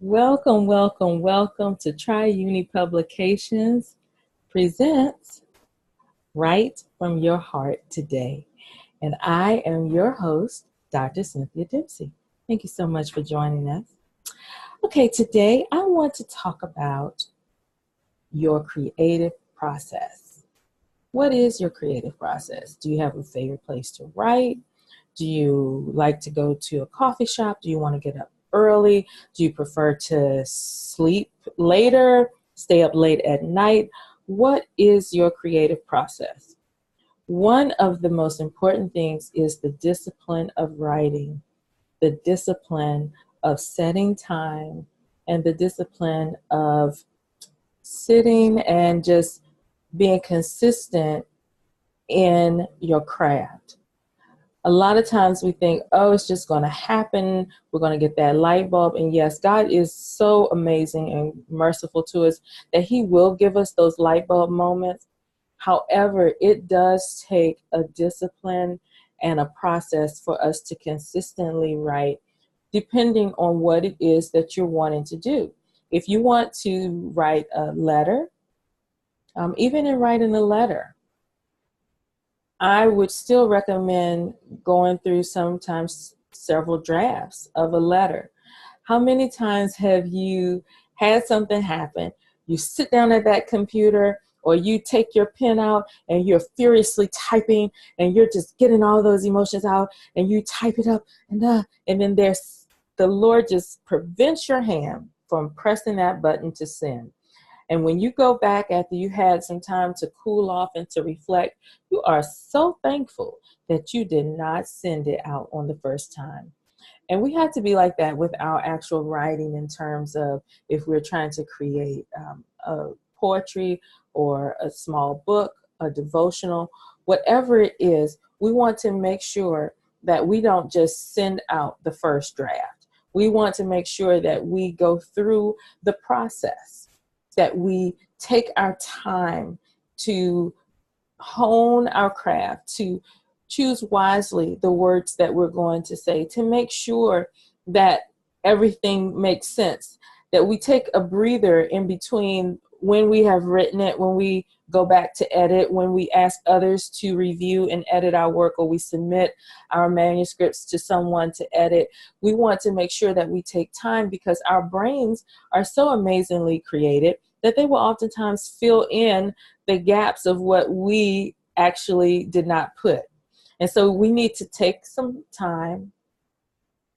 Welcome, welcome, welcome to Tri-Uni Publications presents Right from Your Heart today. And I am your host, Dr. Cynthia Dempsey. Thank you so much for joining us. Okay, today I want to talk about your creative process. What is your creative process? Do you have a favorite place to write? Do you like to go to a coffee shop? Do you want to get up early? Do you prefer to sleep later, stay up late at night? What is your creative process? One of the most important things is the discipline of writing, the discipline of setting time, and the discipline of sitting and just being consistent in your craft. A lot of times we think, oh, it's just going to happen. We're going to get that light bulb. And yes, God is so amazing and merciful to us that He will give us those light bulb moments. However, it does take a discipline and a process for us to consistently write, depending on what it is that you're wanting to do. If you want to write a letter, even in writing a letter, I would still recommend going through sometimes several drafts of a letter. How many times have you had something happen? You sit down at that computer or you take your pen out and you're furiously typing and you're just getting all those emotions out and you type it up and then the Lord just prevents your hand from pressing that button to send. And when you go back after you had some time to cool off and to reflect, you are so thankful that you did not send it out on the first time. And we have to be like that with our actual writing in terms of if we're trying to create a poetry or a small book, a devotional, whatever it is, we want to make sure that we don't just send out the first draft. We want to make sure that we go through the process, that we take our time to hone our craft, to choose wisely the words that we're going to say, to make sure that everything makes sense, that we take a breather in between when we have written it, when we go back to edit, when we ask others to review and edit our work, or we submit our manuscripts to someone to edit. We want to make sure that we take time because our brains are so amazingly creative that they will oftentimes fill in the gaps of what we actually did not put. And so we need to take some time,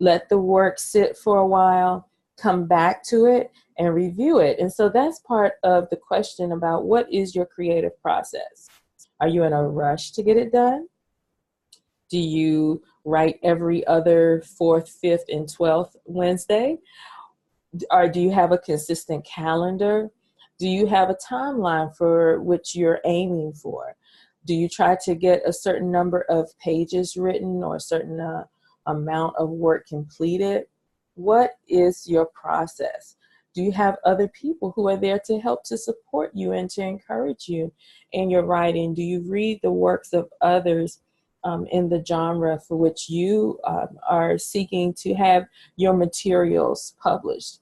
let the work sit for a while, come back to it and review it. And so that's part of the question about what is your creative process? Are you in a rush to get it done? Do you write every other fourth, fifth, and 12th Wednesday? Or do you have a consistent calendar? Do you have a timeline for which you're aiming for? Do you try to get a certain number of pages written or a certain amount of work completed? What is your process? Do you have other people who are there to help to support you and to encourage you in your writing? Do you read the works of others in the genre for which you are seeking to have your materials published?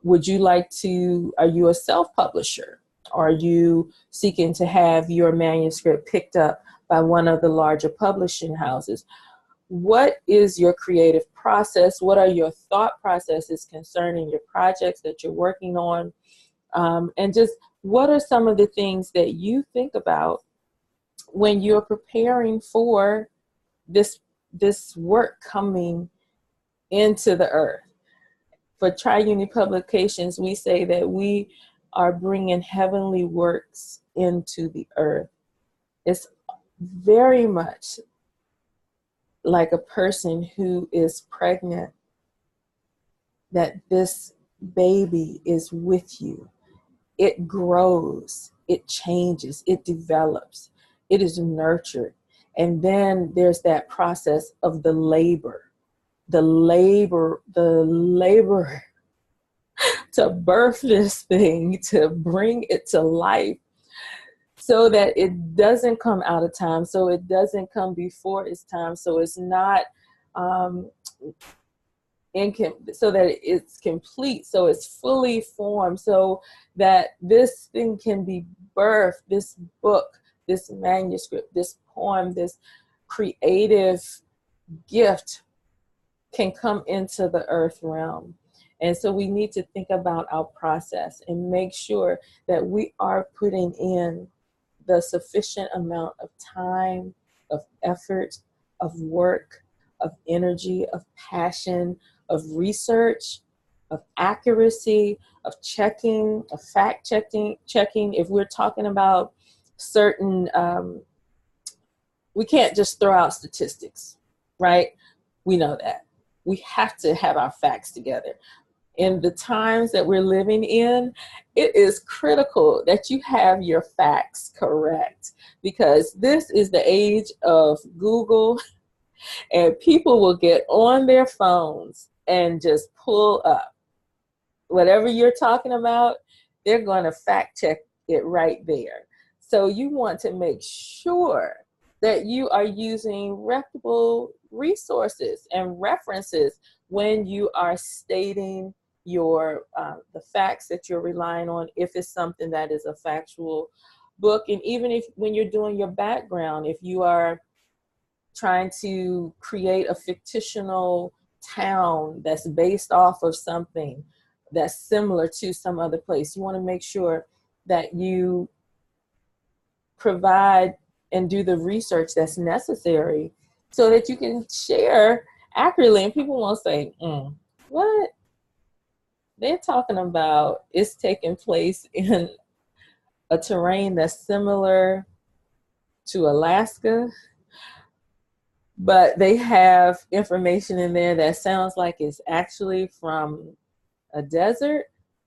Would you like to, are you a self-publisher? Are you seeking to have your manuscript picked up by one of the larger publishing houses? What is your creative process? What are your thought processes concerning your projects that you're working on? And just what are some of the things that you think about when you're preparing for this work coming into the earth? For Tri-Uni Publications, we say that we are bringing heavenly works into the earth. It's very much like a person who is pregnant, that this baby is with you. It grows, it changes, it develops, it is nurtured. And then there's that process of the labor to birth this thing, to bring it to life so that it doesn't come out of time, so it doesn't come before its time, so it's not so that it's complete, so it's fully formed, so that this thing can be birthed, this book, this manuscript, this poem, this creative gift can come into the earth realm. And so we need to think about our process and make sure that we are putting in the sufficient amount of time, of effort, of work, of energy, of passion, of research, of accuracy, of checking, of fact checking. If we're talking about certain, we can't just throw out statistics, right? We know that. We have to have our facts together. In the times that we're living in, it is critical that you have your facts correct, because this is the age of Google, and people will get on their phones and just pull up whatever you're talking about. They're going to fact check it right there. So you want to make sure that you are using reputable resources and references when you are stating your the facts that you're relying on, if it's something that is a factual book. And even if when you're doing your background, if you are trying to create a fictional town that's based off of something that's similar to some other place, you want to make sure that you provide and do the research that's necessary so that you can share accurately. And people won't say, what? They're talking about it's taking place in a terrain that's similar to Alaska, but they have information in there that sounds like it's actually from a desert.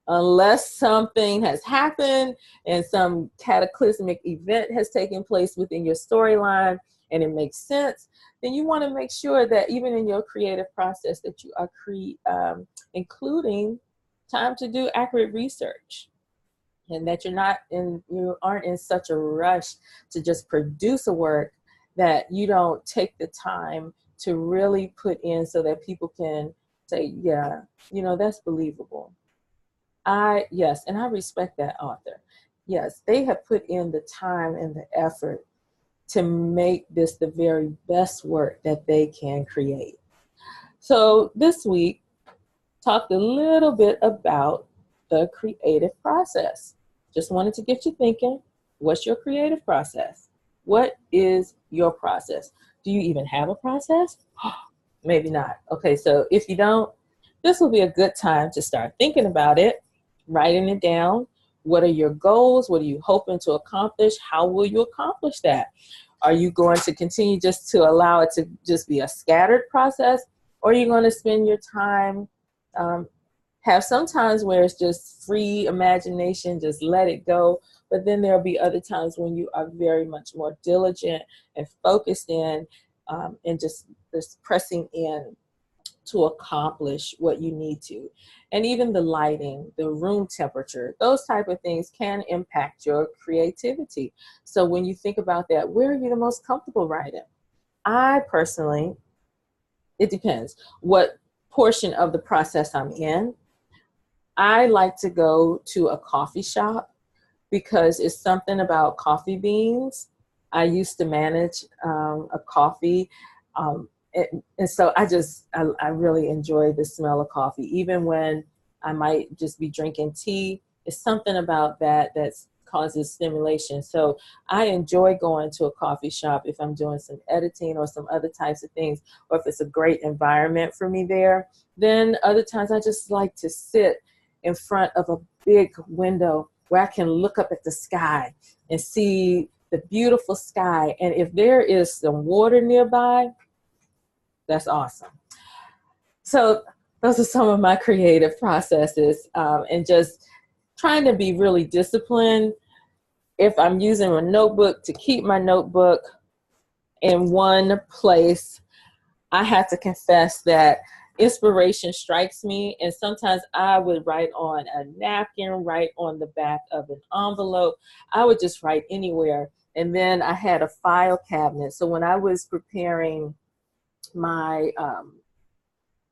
Unless something has happened and some cataclysmic event has taken place within your storyline and it makes sense, then you want to make sure that even in your creative process that you are including time to do accurate research, and that you aren't in such a rush to just produce a work that you don't take the time to really put in so that people can say, yeah, that's believable. Yes, and I respect that author. Yes, they have put in the time and the effort to make this the very best work that they can create. So this week, talked a little bit about the creative process. Just wanted to get you thinking, what's your creative process? What is your process? Do you even have a process? Maybe not. Okay, so if you don't, this will be a good time to start thinking about it, writing it down. What are your goals? What are you hoping to accomplish? How will you accomplish that? Are you going to continue just to allow it to just be a scattered process? Or are you going to spend your time, have some times where it's just free imagination, just let it go. But then there'll be other times when you are very much more diligent and focused in and just pressing in to accomplish what you need to. And even the lighting, the room temperature, those type of things can impact your creativity. So when you think about that, where are you the most comfortable writing? I personally, it depends what portion of the process I'm in. I like to go to a coffee shop because it's something about coffee beans. I used to manage a coffee and so I really enjoy the smell of coffee. Even when I might just be drinking tea, it's something about that causes stimulation. So I enjoy going to a coffee shop if I'm doing some editing or some other types of things, or if it's a great environment for me there. Then other times I just like to sit in front of a big window where I can look up at the sky and see the beautiful sky. And if there is some water nearby, that's awesome. So those are some of my creative processes, and just trying to be really disciplined. If I'm using a notebook, to keep my notebook in one place. I have to confess that inspiration strikes me, and sometimes I would write on a napkin, write on the back of an envelope. I would just write anywhere. And then I had a file cabinet. So when I was preparing my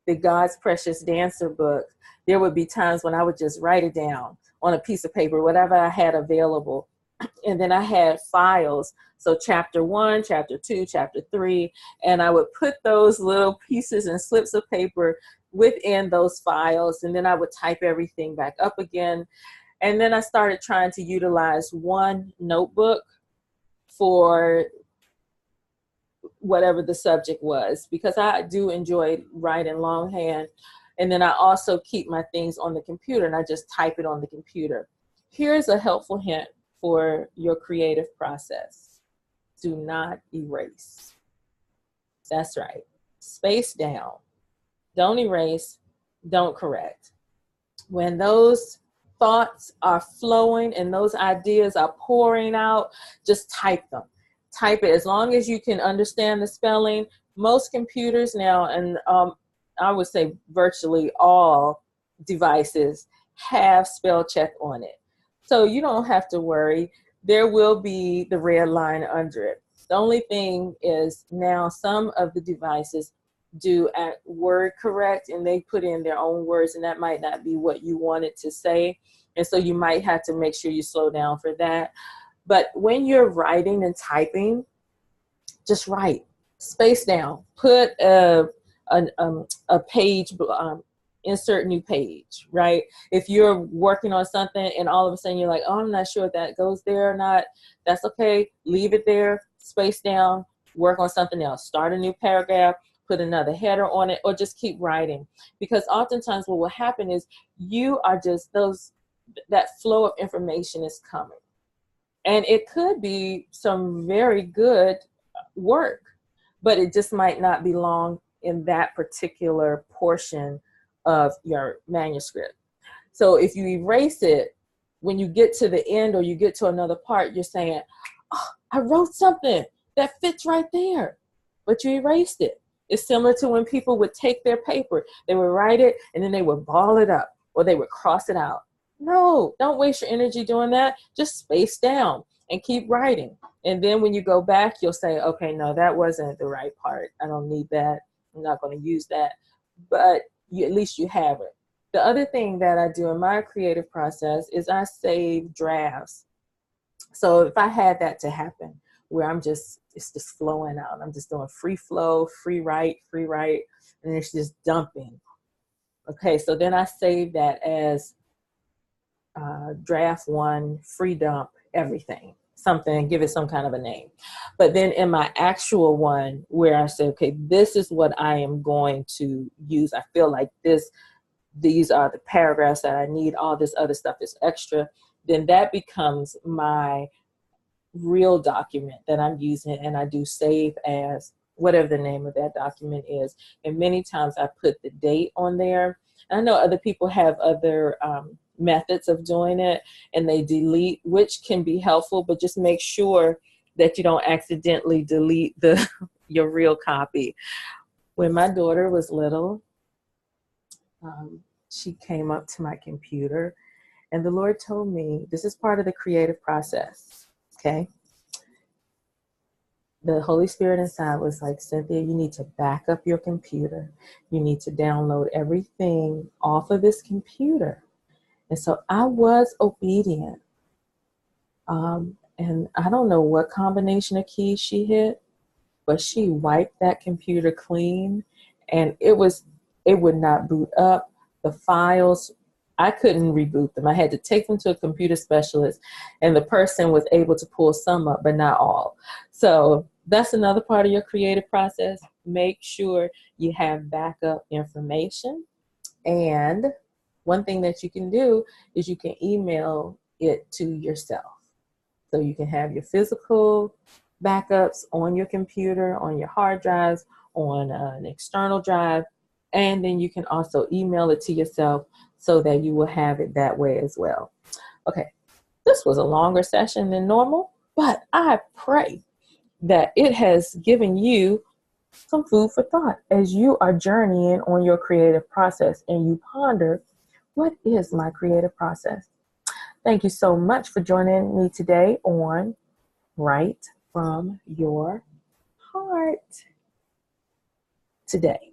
the God's Precious Dancer book, there would be times when I would just write it down on a piece of paper, whatever I had available. And then I had files. So chapter 1, chapter 2, chapter 3, and I would put those little pieces and slips of paper within those files. And then I would type everything back up again. And then I started trying to utilize one notebook for whatever the subject was, because I do enjoy writing longhand. And then I also keep my things on the computer, and I just type it on the computer. Here's a helpful hint for your creative process. Do not erase. That's right. Space down. Don't erase. Don't correct. When those thoughts are flowing and those ideas are pouring out, just type them. Type it as long as you can understand the spelling. Most computers now, and I would say virtually all devices, have spell check on it. So you don't have to worry. There will be the red line under it. The only thing is now some of the devices do word correct, and they put in their own words, and that might not be what you wanted to say. And so you might have to make sure you slow down for that. But when you're writing and typing, just write. Space down. Put a page, insert new page, right? If you're working on something and all of a sudden you're like, oh, I'm not sure if that goes there or not, that's okay. Leave it there, space down, work on something else. Start a new paragraph, put another header on it, or just keep writing. Because oftentimes what will happen is you are just that flow of information is coming. And it could be some very good work, but it just might not belong in that particular portion of your manuscript. So if you erase it, when you get to the end or you get to another part, you're saying, oh, I wrote something that fits right there, but you erased it. It's similar to when people would take their paper, they would write it and then they would ball it up or they would cross it out. No, don't waste your energy doing that. Just space down and keep writing. And then when you go back, you'll say, okay, no, that wasn't the right part. I don't need that. I'm not going to use that. But at least you have it. The other thing that I do in my creative process is I save drafts. So if I had that to happen, where it's just flowing out, I'm just doing free flow, free write, and it's just dumping. Okay, so then I save that as draft 1, free dump, everything, something, give it some kind of a name. But then in my actual one where I say, okay, this is what I am going to use. I feel like these are the paragraphs that I need. All this other stuff is extra. Then that becomes my real document that I'm using, and I do save as whatever the name of that document is. And many times I put the date on there. And I know other people have other methods of doing it, and they delete, which can be helpful, but just make sure that you don't accidentally delete your real copy. When my daughter was little, she came up to my computer, and the Lord told me, this is part of the creative process, okay? The Holy Spirit inside was like, Cynthia, you need to back up your computer. You need to download everything off of this computer. And so I was obedient. And I don't know what combination of keys she hit, but she wiped that computer clean, and it would not boot up. The files, I couldn't reboot them. I had to take them to a computer specialist, and the person was able to pull some up, but not all. So that's another part of your creative process. Make sure you have backup information. And one thing that you can do is you can email it to yourself. So you can have your physical backups on your computer, on your hard drives, on an external drive, and then you can also email it to yourself so that you will have it that way as well. Okay, this was a longer session than normal, but I pray that it has given you some food for thought as you are journeying on your creative process and you ponder, what is my creative process? Thank you so much for joining me today on Write from Your Heart today.